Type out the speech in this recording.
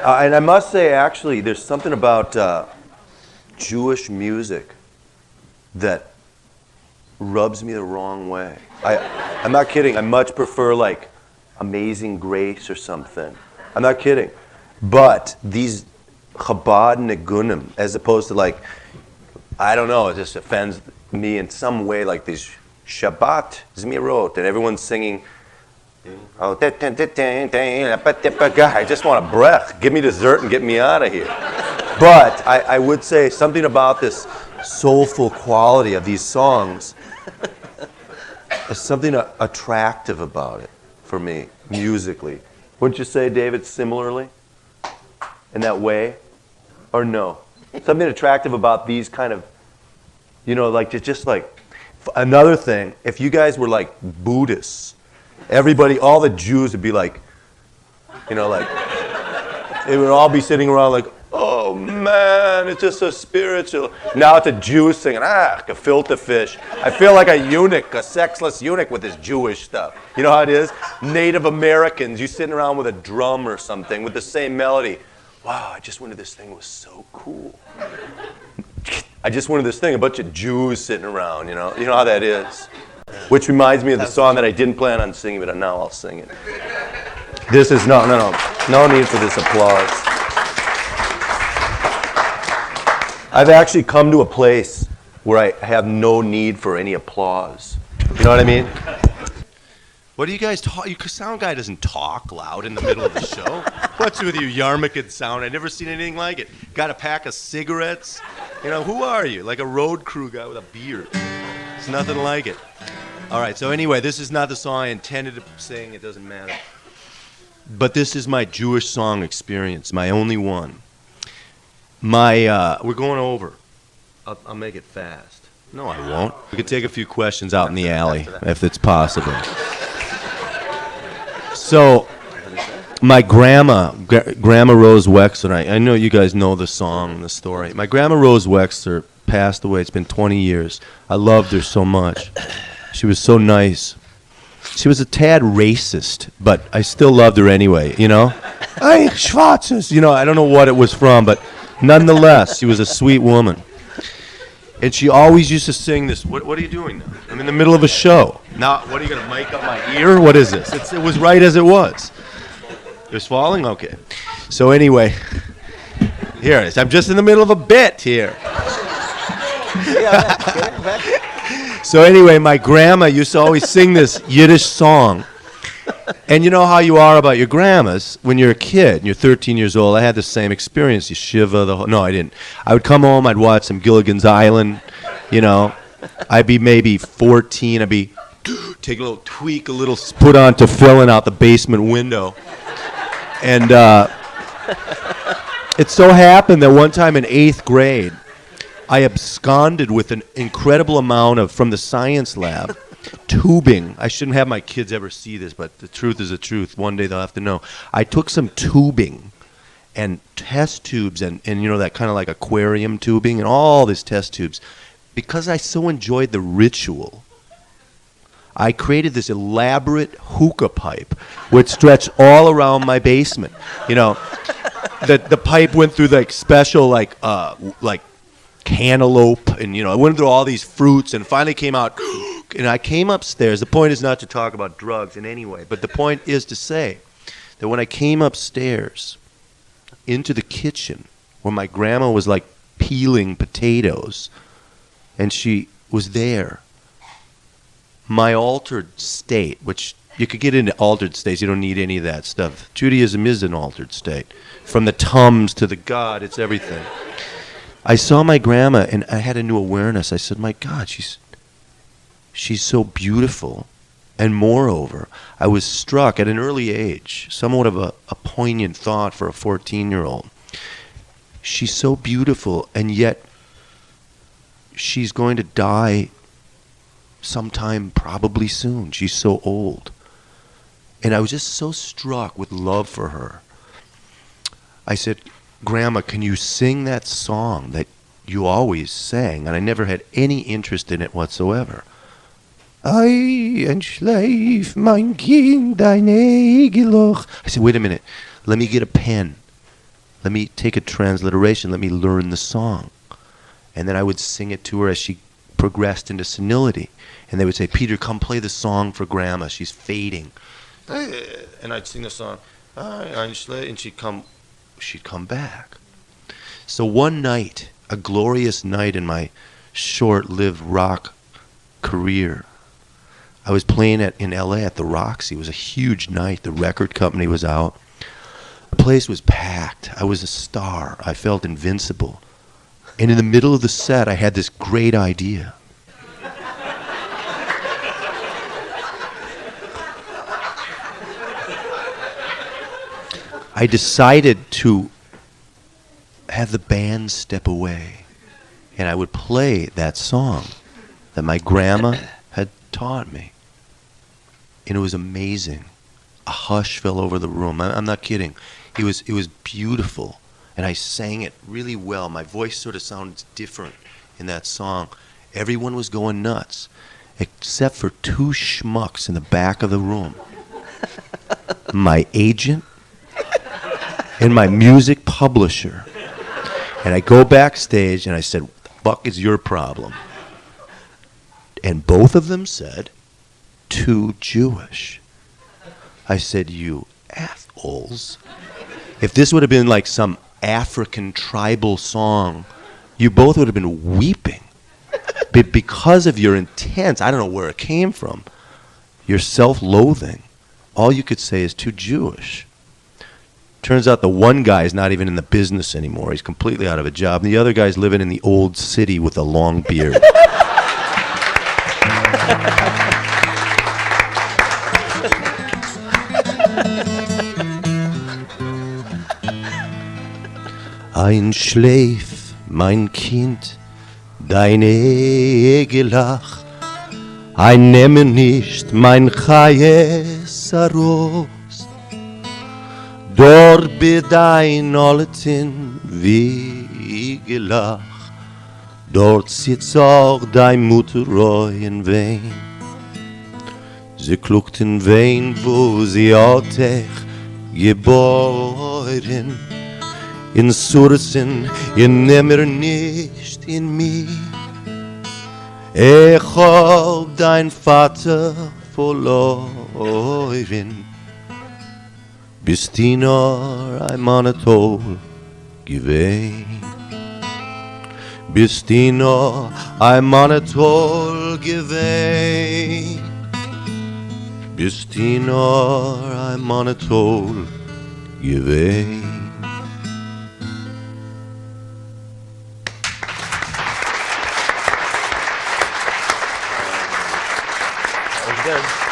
And I must say, actually, there's something about Jewish music that rubs me the wrong way. I'm not kidding. I much prefer like Amazing Grace or something. I'm not kidding. But these Chabad Nigunim, as opposed to like, I don't know, it just offends me in some way, like these Shabbat Zmirot, and everyone's singing, oh, I just want a breath. Give me dessert and get me out of here. But I would say something about this soulful quality of these songs. There's something attractive about it for me, musically. Wouldn't you say, David, similarly? In that way? Or no? Something attractive about these kind of, you know, like just like, another thing, if you guys were like Buddhists, everybody, all the Jews would be like, you know, like, they would all be sitting around like, oh man, it's just so spiritual. Now it's a Jew singing, gefilte fish. I feel like a eunuch, a sexless eunuch with this Jewish stuff. You know how it is? Native Americans, you sitting around with a drum or something with the same melody. Wow, I just wanted this thing was so cool. I just wanted this thing, a bunch of Jews sitting around, you know how that is. Which reminds me of the song that I didn't plan on singing, but now I'll sing it. This is, no need for this applause. I've actually come to a place where I have no need for any applause. You know what I mean? What do you guys talk? Your sound guy doesn't talk loud in the middle of the show. What's with you, Yarmulke sound? I've never seen anything like it. Got a pack of cigarettes? You know, who are you? Like a road crew guy with a beard. It's nothing like it. All right, so anyway, this is not the song I intended to sing. It doesn't matter. But this is my Jewish song experience, my only one. We're going over. I'll make it fast. No, I won't. We could take a few questions out in the alley, if it's possible. So, my grandma Rose Wexler, I know you guys know the song and the story. My grandma Rose Wexler passed away. It's been 20 years. I loved her so much. She was so nice. She was a tad racist, but I still loved her anyway, you know? Hey, Schwarzes! You know, I don't know what it was from, but nonetheless, she was a sweet woman. And she always used to sing this. What are you doing now? I'm in the middle of a show. Now, what are you going to mic up my ear? What is this? It was right as it was. It was falling? Okay. So anyway, here it is. I'm just in the middle of a bit here. So anyway, my grandma used to always sing this Yiddish song. And you know how you are about your grandmas when you're a kid and you're 13 years old. I had the same experience. Yeshiva, no, I didn't. I would come home, I'd watch some Gilligan's Island, you know. I'd be maybe 14. I'd be take a little tweak, a little put on tefillin out the basement window. And it so happened that one time in 8th grade, I absconded with an incredible amount of, from the science lab, tubing. I shouldn't have my kids ever see this, but the truth is the truth. One day they'll have to know. I took some tubing and test tubes and you know, that kind of like aquarium tubing and all these test tubes. Because I so enjoyed the ritual, I created this elaborate hookah pipe which stretched all around my basement. You know, the pipe went through like special like cantaloupe and, you know, I went through all these fruits and finally came out. And I came upstairs. The point is not to talk about drugs in any way, but the point is to say that when I came upstairs into the kitchen where my grandma was like peeling potatoes and she was there, my altered state, which you could get into altered states, you don't need any of that stuff. Judaism is an altered state. From the Tums to the God, it's everything. I saw my grandma and I had a new awareness. I said, my God, she's so beautiful. And moreover, I was struck at an early age, somewhat of a poignant thought for a 14-year-old. She's so beautiful, and yet she's going to die sometime probably soon. She's so old. And I was just so struck with love for her. I said, Grandma, can you sing that song that you always sang? And I never had any interest in it whatsoever. I entschleif mein Kind ein Egeloch. I said, wait a minute. Let me get a pen. Let me take a transliteration. Let me learn the song. And then I would sing it to her as she progressed into senility. And they would say, Peter, come play the song for Grandma. She's fading. And I'd sing the song. And she'd come back. So one night, a glorious night in my short-lived rock career, I was playing in LA at the Roxy. It was a huge night. The record company was out. The place was packed. I was a star. I felt invincible. And in the middle of the set, I had this great idea. I decided to have the band step away, and I would play that song that my grandma had taught me. And it was amazing. A hush fell over the room. I'm not kidding. It was beautiful, and I sang it really well. My voice sort of sounded different in that song. Everyone was going nuts, except for two schmucks in the back of the room. My agent and my music publisher. And I go backstage and I said, "What the fuck is your problem?" And both of them said, "Too Jewish." I said, "You assholes. If this would have been like some African tribal song, you both would have been weeping. But because of your intense, I don't know where it came from, your self-loathing, all you could say is too Jewish." Turns out the one guy is not even in the business anymore. He's completely out of a job. And the other guy's living in the old city with a long beard. Einschläf, mein Kind, deine Egelach, einnehme nicht mein Chayes Aros. Dort bedein Oletin wie gelach, dort sitzt auch dein Mutter in Wein. Sie klugt in Wein, wo sie hat dich geboren. In Sursen, ihr nimmer nicht in mich. Ich hab dein Vater verloren. Bist die nur einmal toll gewesen. Bist die nur einmal toll gewesen. Bist die nur einmal toll gewesen. That was good.